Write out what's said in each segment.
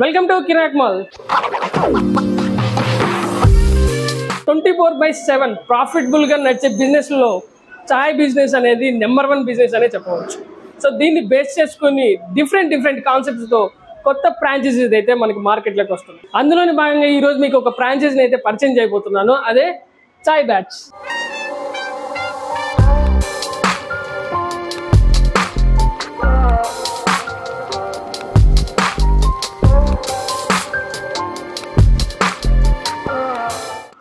Welcome to Kirak mall. 24/7 profitable గా నడిచే business లో చాయ్ బిజినెస్ అనేది నెంబర్ 1 బిజినెస్ అనే చెప్పవచ్చు. సో దీన్ని బేస్ చేసుకుని డిఫరెంట్ కాన్సెప్ట్స్ తో కొత్త ఫ్రాంచైజీస్ అయితే మనకి మార్కెట్లోకి వస్తుంది. అందులోని భాగంగా ఈ రోజు మీకు ఒక ఫ్రాంచైజీని అయితే పరిచయం చేయబోతున్నాను. అదే చాయ్ బ్యాచ్.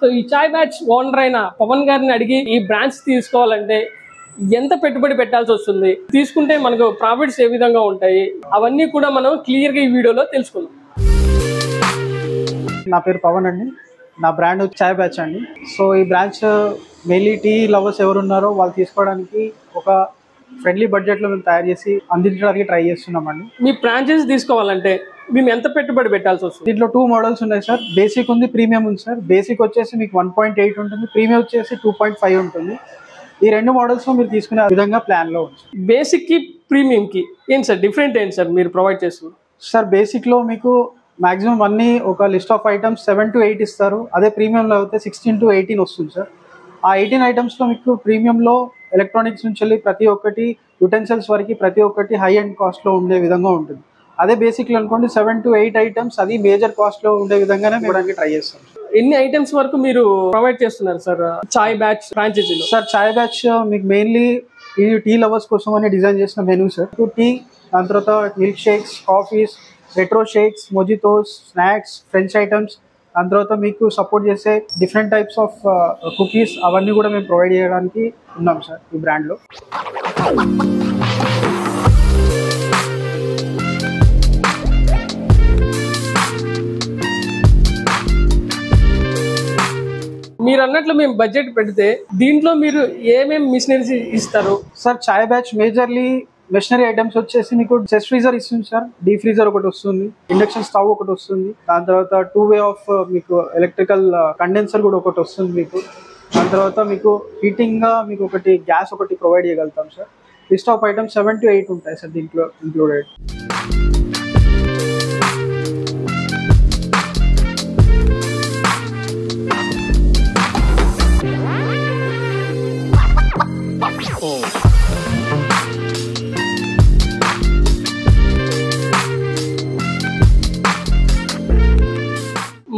సో ఈ చాయ్ బ్యాచ్ ఓనర్ అయిన పవన్ గారిని అడిగి ఈ బ్రాంచ్ తీసుకోవాలంటే ఎంత పెట్టుబడి పెట్టాల్సి వస్తుంది, తీసుకుంటే మనకు ప్రాఫిట్స్ ఏ విధంగా ఉంటాయి, అవన్నీ కూడా మనం క్లియర్ గా ఈ వీడియోలో తెలుసుకుందాం. నా పేరు పవన్ అండి. నా బ్రాండ్ చాయ్ బ్యాచ్ అండి. సో ఈ బ్రాంచ్ మెయిన్లీ టీ లవర్స్ ఎవరు ఉన్నారో వాళ్ళు తీసుకోవడానికి ఒక ఫ్రెండ్లీ బడ్జెట్ లో మేము తయారు చేసి అందించడానికి ట్రై చేస్తున్నామండి. మీ ఫ్రాంచైజీ తీసుకోవాలంటే మేము ఎంత పెట్టుబడి పెట్టాల్సి వస్తుంది? దీంట్లో 2 మోడల్స్ ఉన్నాయి సార్. బేసిక్ ఉంది, ప్రీమియం ఉంది సార్. బేసిక్ వచ్చేసి మీకు 1.8 ఉంటుంది, ప్రీమియం వచ్చేసి 2.5 ఉంటుంది. ఈ 2 మోడల్స్ మీరు తీసుకునే విధంగా ప్లాన్ లో ఉంది. బేసిక్ కి ప్రీమియం కి ఏంటి సార్ డిఫరెంట్ ఏంటి సార్ మీరు ప్రొవైడ్ చేస్తున్నారు? సార్ బేసిక్ లో మీకు మాక్సిమం అన్ని ఒక లిస్ట్ ఆఫ్ ఐటమ్స్ 7 to 8 ఇస్తారు. అదే ప్రీమియంలో అయితే 16 to 18 వస్తుంది సార్. ఆ 18 ఐటమ్స్లో మీకు ప్రీమియంలో ఎలక్ట్రానిక్స్ నుంచి వెళ్ళి ప్రతి ఒక్కటి యుటెన్సిల్స్ వరకు ప్రతి ఒక్కటి హై అండ్ కాస్ట్లో ఉండే విధంగా ఉంటుంది. అదే బేసిక్లో అనుకోండి 7 to 8 ఐటమ్స్ అది మేజర్ కాస్ట్లో ఉండే విధంగానే ఇవ్వడానికి ట్రై చేస్తాం. ఎన్ని ఐటమ్స్ వరకు మీరు ప్రొవైడ్ చేస్తున్నారు సార్ చాయ్ బ్యాచ్ ఫ్రాంచైజీలో? సార్ చాయ్ బ్యాచ్ మీకు మెయిన్లీ ఈ టీ లవర్స్ కోసం అని డిజైన్ చేసిన మెనూ సార్. టీ, దాని తర్వాత milk shakes, coffees, retro shakes, mojitos, snacks, french items, దాని తర్వాత మీకు సపోర్ట్ చేసే డిఫరెంట్ టైప్స్ ఆఫ్ కుకీస్ అవన్నీ కూడా మేము ప్రొవైడ్ చేయడానికి ఉన్నాం సార్ ఈ బ్రాండ్లో. మీరు అన్నట్లు మేము బడ్జెట్ పెడితే దీంట్లో మీరు ఏమేమి మిషనరీస్ ఇస్తారు sir? Chai batch majorly machinery items వచ్చేసి మీకు చెస్ట్ ఫ్రీజర్ ఇస్తుంది సార్, డీ ఫ్రీజర్ ఒకటి వస్తుంది, ఇండక్షన్ స్టవ్ ఒకటి వస్తుంది, దాని తర్వాత 2 way ఆఫ్ మీకు ఎలక్ట్రికల్ కండెన్సర్ కూడా ఒకటి వస్తుంది మీకు. దాని తర్వాత మీకు హీటింగ్గా మీకు ఒకటి గ్యాస్ ఒకటి ప్రొవైడ్ చేయగలుగుతాం sir. List of items 7 to 8 ఉంటాయి సార్ దీంట్లో ఇంక్లూడెడ్.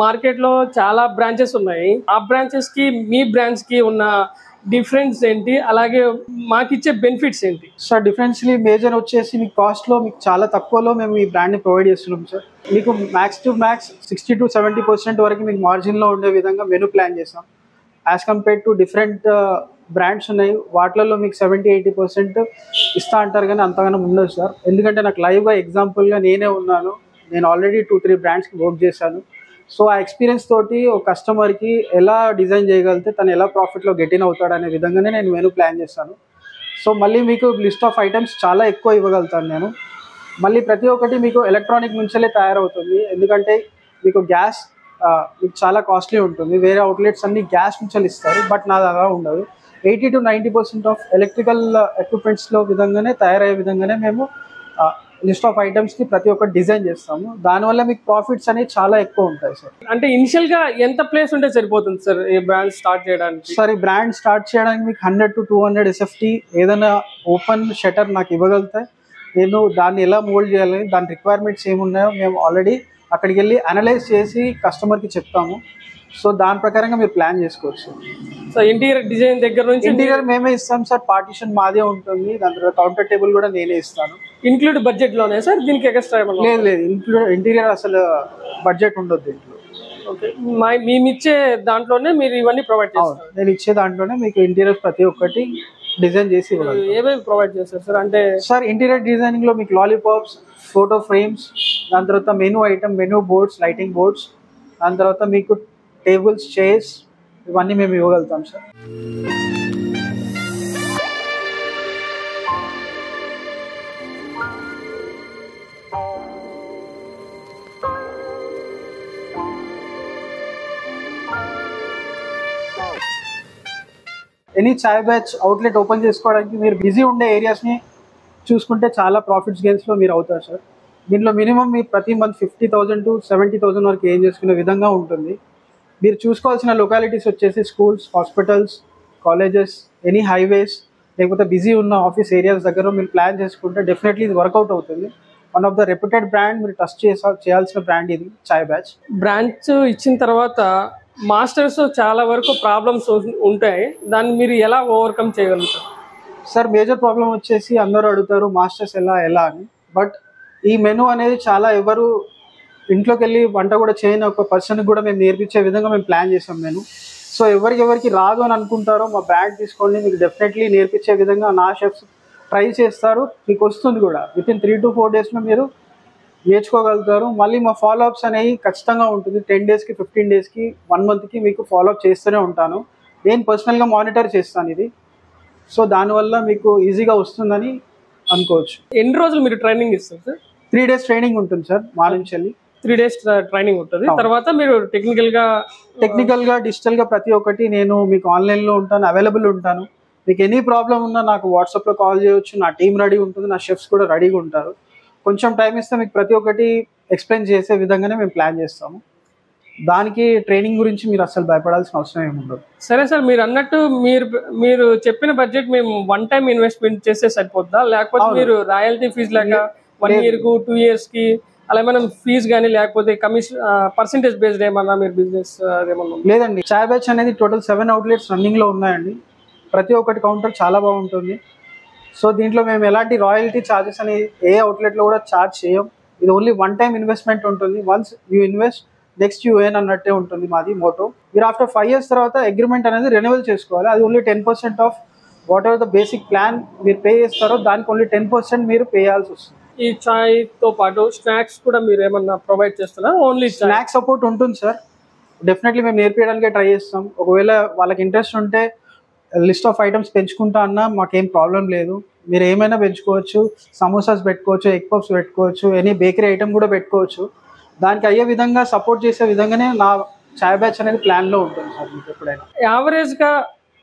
మార్కెట్ లో చాలా బ్రాంచెస్ ఉన్నాయి. ఆ బ్రాంచెస్ కి మీ బ్రాంచ్ కి ఉన్న డిఫరెన్స్ ఏంటి, అలాగే మాకు ఇచ్చే బెనిఫిట్స్ ఏంటి? సార్ డిఫరెన్స్లీ మేజర్ వచ్చేసి మీకు కాస్ట్లో మీకు చాలా తక్కువలో మేము ఈ బ్రాండ్ని ప్రొవైడ్ చేస్తున్నాం సార్. మీకు మ్యాక్స్ టు మ్యాక్స్ 60 to 70% వరకు మీకు మార్జిన్లో ఉండే విధంగా మెనూ ప్లాన్ చేస్తాం. As compare to different brands ఉన్నాయి, వాటిలలో మీకు 70-80% ఇస్తా అంటారు కానీ అంతగానో ఉండదు సార్. ఎందుకంటే నాకు లైవ్గా ఎగ్జాంపుల్గా నేనే ఉన్నాను. నేను ఆల్రెడీ 2-3 బ్రాండ్స్కి వర్క్ చేశాను. సో ఆ ఎక్స్పీరియన్స్ తోటి ఒక కస్టమర్కి ఎలా డిజైన్ చేయగలిగితే తను ఎలా ప్రాఫిట్లో గెటిన్ అవుతాడు అనే విధంగానే నేను మెనూ ప్లాన్ చేస్తాను. సో మళ్ళీ మీకు లిస్ట్ ఆఫ్ ఐటమ్స్ చాలా ఎక్కువ ఇవ్వగలుగుతాను నేను. మళ్ళీ ప్రతి ఒక్కటి మీకు ఎలక్ట్రానిక్ నుంచే తయారవుతుంది. ఎందుకంటే మీకు గ్యాస్ మీకు చాలా కాస్ట్లీ ఉంటుంది. వేరే అవుట్లెట్స్ అన్ని గ్యాస్ నుంచి ఇస్తారు, బట్ నాది అలా ఉండదు. 80 to 90% ఆఫ్ ఎలక్ట్రికల్ ఎక్విప్మెంట్స్లో విధంగానే తయారయ్యే విధంగానే మేము లిస్ట్ ఆఫ్ ఐటమ్స్ కి ప్రతి ఒక్కటి డిజైన్ చేస్తాము. దానివల్ల మీకు ప్రాఫిట్స్ అనేవి చాలా ఎక్కువ ఉంటాయి సార్. అంటే ఇనిషియల్ గా ఎంత ప్లేస్ ఉంటే సరిపోతుంది సార్ ఈ బ్రాండ్ స్టార్ట్ చేయడానికి? సార్ ఈ బ్రాండ్ స్టార్ట్ చేయడానికి మీకు 100 to 200 SFT ఏదైనా ఓపెన్ షటర్ నాకు ఇవ్వగలిగితే నేను దాన్ని ఎలా మోల్డ్ చేయాలని దాని రిక్వైర్మెంట్స్ ఏమున్నాయో మేము ఆల్రెడీ అక్కడికి వెళ్ళి అనలైజ్ చేసి కస్టమర్కి చెప్తాము. సో దాని ప్రకారంగా మీరు ప్లాన్ చేసుకోవచ్చు. సో ఇంటీరియర్ డిజైన్ దగ్గర నుంచి ఇంటీరియర్ మేమే ఇస్తాం సార్. పార్టిషన్ మాదే ఉంటుంది, దాని తర్వాత కౌంటర్ టేబుల్ కూడా నేనే ఇస్తాను. ఇంక్లూడ్ బడ్జెట్ లోనే సార్? దీనికి ఎక్స్ట్రా లేదు, ఇంటీరియర్ అసలు బడ్జెట్ ఉండదు దీంట్లో. ఓకే, మేము ఇచ్చే దాంట్లోనే మీరు ఇవన్నీ ప్రొవైడ్ చేస్తారు? నేను ఇచ్చే దాంట్లోనే మీకు ఇంటీరియర్ ప్రతి ఒక్కటి డిజైన్ చేసి ఇవ్వాలి. ఏమేమి ప్రొవైడ్ చేస్తారు సార్? అంటే సార్ ఇంటీరియర్ డిజైనింగ్ లో మీకు లాలీపాప్స్, ఫోటో ఫ్రేమ్స్, దాని తర్వాత menu item, menu boards, lighting boards, దాని తర్వాత మీకు టేబుల్స్, చైర్స్, ఇవన్నీ మేము ఇవ్వగలుగుతాం సార్. ఎనీ చాయ్ బ్యాచ్ అవుట్లెట్ ఓపెన్ చేసుకోవడానికి మీరు బిజీ ఉండే ఏరియాస్ని చూసుకుంటే చాలా ప్రాఫిట్స్ గెయిన్స్లో మీరు అవుతారు సార్. దీంట్లో మినిమం మీ ప్రతి మంత్ 50,000 to 70,000 వరకు ఏం చేసుకునే విధంగా ఉంటుంది. మీరు చూసుకోవాల్సిన లొకాలిటీస్ వచ్చేసి schools, hospitals, colleges, any highways, లేకపోతే బిజీ ఉన్న ఆఫీస్ ఏరియాస్ దగ్గర మీరు ప్లాన్ చేసుకుంటే డెఫినెట్లీ ఇది వర్కౌట్ అవుతుంది. One of the reputed brand, మీరు ట్రస్ట్ చేయాల్సిన బ్రాండ్ ఇది చాయ్ బ్యాచ్. బ్రాంచ్ ఇచ్చిన తర్వాత మాస్టర్స్ చాలా వరకు ప్రాబ్లమ్స్ ఉంటాయి, దాన్ని మీరు ఎలా ఓవర్కమ్ చేయగలుగుతారు? సార్ మేజర్ ప్రాబ్లం వచ్చేసి అందరూ అడుగుతారు మాస్టర్స్ ఎలా అని. బట్ ఈ మెనూ అనేది చాలా ఎవరు ఇంట్లోకి వెళ్ళి వంట కూడా చేయని ఒక పర్సన్కి కూడా మేము నేర్పించే విధంగా మేము ప్లాన్ చేసాం మెనూ. సో ఎవరికి రాదు అని అనుకుంటారో మా బ్రాండ్ తీసుకోండి, మీకు డెఫినెట్లీ నేర్పించే విధంగా నా షెఫ్స్ ట్రై చేస్తారు, మీకు వస్తుంది కూడా. వితిన్ 3 to 4 daysలో మీరు నేర్చుకోగలుగుతారు. మళ్ళీ మా ఫాలోఅప్స్ అనేవి ఖచ్చితంగా ఉంటుంది. 10 daysకి, 15 daysకి, 1 monthకి మీకు ఫాలోఅప్ చేస్తూనే ఉంటాను. నేను పర్సనల్గా మానిటర్ చేస్తాను ఇది. సో దానివల్ల మీకు ఈజీగా వస్తుందని అనుకోవచ్చు. ఎన్ని రోజులు మీరు ట్రైనింగ్ ఇస్తారు సార్? 3 days ట్రైనింగ్ ఉంటుంది సార్ మా నుంచి వెళ్ళి. 3 days ట్రైనింగ్ ఉంటుంది. తర్వాత మీరు టెక్నికల్ గా డిజిటల్ గా ప్రతి ఒక్కటి నేను మీకు ఆన్లైన్ లో ఉంటాను, అవైలబుల్ ఉంటాను. మీకు ఎనీ ప్రాబ్లం ఉన్నా నాకు వాట్సాప్ లో కాల్ చేయవచ్చు. నా టీం రెడీ ఉంటుంది, నా షెఫ్స్ కూడా రెడీగా ఉంటారు. కొంచెం టైం ఇస్తే మీకు ప్రతి ఒక్కటి ఎక్స్ప్లెయిన్ చేసే విధంగానే మేము ప్లాన్ చేస్తాము. దానికి ట్రైనింగ్ గురించి మీరు అసలు భయపడాల్సిన అవసరం ఏమి ఉండదు. సరే సార్, మీరు అన్నట్టు మీరు చెప్పిన బడ్జెట్ మేము 1 time ఇన్వెస్ట్మెంట్ చేస్తే సరిపోద్దా, లేకపోతే మీరు రాయల్టీ ఫీజ్ లాగా 1 year కు 2 years కి అలా ఏమైనా ఫీజ్ కానీ లేకపోతే కమిషన్ పర్సెంటేజ్ బేస్డ్ ఏమన్నా మీరు బిజినెస్ అదేమన్నా? లేదండి, చాయ్ బ్యాచ్ అనేది టోటల్ 7 outlets రన్నింగ్లో ఉన్నాయండి. ప్రతి ఒక్కటి కౌంటర్ చాలా బాగుంటుంది. సో దీంట్లో మేము ఎలాంటి రాయల్టీ ఛార్జెస్ అని ఏ అవుట్లెట్లో కూడా ఛార్జ్ చేయం. ఇది ఓన్లీ 1 time ఇన్వెస్ట్మెంట్ ఉంటుంది. Once you invest next you earn అన్నట్టే ఉంటుంది మాది మోటో. మీరు ఆఫ్టర్ 5 years తర్వాత అగ్రిమెంట్ అనేది రెన్యువల్ చేసుకోవాలి. అది only 10% of what ever the basic plan మీరు పే చేస్తారో దానికి ఓన్లీ 10% మీరు పే చేయాల్సి వస్తుంది. ఈ చాయ్ తో పాటు స్నాక్స్ కూడా మీరు ఏమన్నా ప్రొవైడ్ చేస్తారా? ఓన్లీ స్నాక్స్ సపోర్ట్ ఉంటుంది సార్, డెఫినెట్లీ మేము నేర్పించడానికే ట్రై చేస్తాం. ఒకవేళ వాళ్ళకి ఇంట్రెస్ట్ ఉంటే లిస్ట్ ఆఫ్ ఐటమ్స్ పెంచుకుంటా అన్నా మాకేం ప్రాబ్లం లేదు. మీరు ఏమైనా పెంచుకోవచ్చు, సమోసాస్ పెట్టుకోవచ్చు, ఎగ్ పఫ్స్ పెట్టుకోవచ్చు, ఎనీ బేకరీ ఐటమ్ కూడా పెట్టుకోవచ్చు. దానికి అయ్యే విధంగా సపోర్ట్ చేసే విధంగానే నా చాయ్ బ్యాచ్ అనేది ప్లాన్లో ఉంటుంది సార్. మీకు ఎప్పుడైనా యావరేజ్గా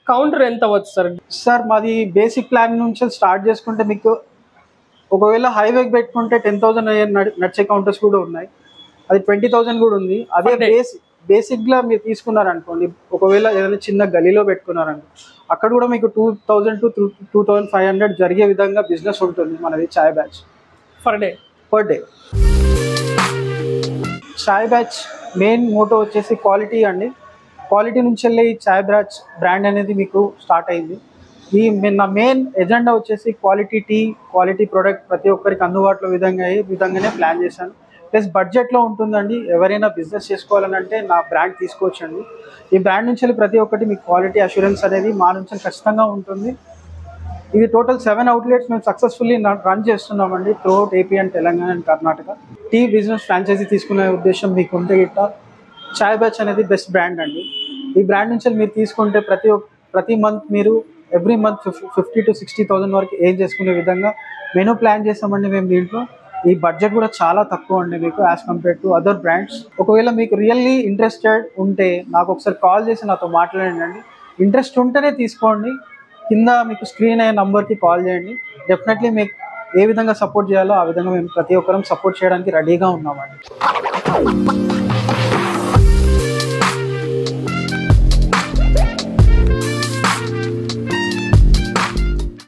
కౌంటర్ ఎంత అవ్వచ్చు సార్? సార్ మాది బేసిక్ ప్లాన్ నుంచి స్టార్ట్ చేసుకుంటే మీకు ఒకవేళ హైవేకి పెట్టుకుంటే 10,000 నడిచే కౌంటర్స్ కూడా ఉన్నాయి, అది 20,000 కూడా ఉంది. అదే బేసిక్గా మీరు తీసుకున్నారనుకోండి, ఒకవేళ ఏదైనా చిన్న గలీలో పెట్టుకున్నారనుకో అక్కడ కూడా మీకు 2,000 to 2,500 జరిగే విధంగా బిజినెస్ ఉంటుంది మనది చాయ్ బ్యాచ్ పర్ డే. చాయ్ బ్యాచ్ మెయిన్ మోటో వచ్చేసి క్వాలిటీ అండి. క్వాలిటీ నుంచి వెళ్ళి ఈ చాయ్ బ్యాచ్ బ్రాండ్ అనేది మీకు స్టార్ట్ అయింది. నా మెయిన్ ఎజెండా వచ్చేసి క్వాలిటీ టీ, క్వాలిటీ ప్రోడక్ట్ ప్రతి ఒక్కరికి అందుబాటులో విధంగానే ప్లాన్ చేశాను. ప్లస్ బడ్జెట్లో ఉంటుందండి. ఎవరైనా బిజినెస్ చేసుకోవాలని అంటే నా బ్రాండ్ తీసుకోవచ్చండి. ఈ బ్రాండ్ నుంచి ప్రతి ఒక్కటి మీకు క్వాలిటీ అష్యూరెన్స్ అనేది మా నుంచి ఖచ్చితంగా ఉంటుంది. ఇది టోటల్ 7 outlets మేము సక్సెస్ఫుల్లీ రన్ చేస్తున్నామండి throughout AP and Telangana and Karnataka. Tea business franchisee తీసుకునే ఉద్దేశం మీకు ఉంటే గిట్ట చాయ్ బ్యాచ్ అనేది బెస్ట్ బ్రాండ్ అండి. ఈ బ్రాండ్ నుంచి మీరు తీసుకుంటే ప్రతి మంత్ మీరు ఎవ్రీ మంత్ 50,000 to 60,000 వరకు ఏం చేసుకునే విధంగా మెనూ ప్లాన్ చేసామండి మేము. దీంట్లో ఈ బడ్జెట్ కూడా చాలా తక్కువ అండి మీకు as compare to other brands. ఒకవేళ మీకు రియల్లీ ఇంట్రెస్టెడ్ ఉంటే నాకు ఒకసారి కాల్ చేసి నాతో మాట్లాడండి. ఇంట్రెస్ట్ ఉంటేనే తీసుకోండి. కింద మీకు స్క్రీన్ అయ్యే నంబర్కి కాల్ చేయండి. డెఫినెట్లీ మీకు ఏ విధంగా సపోర్ట్ చేయాలో ఆ విధంగా మేము ప్రతి ఒక్కరం సపోర్ట్ చేయడానికి రెడీగా ఉన్నామండి.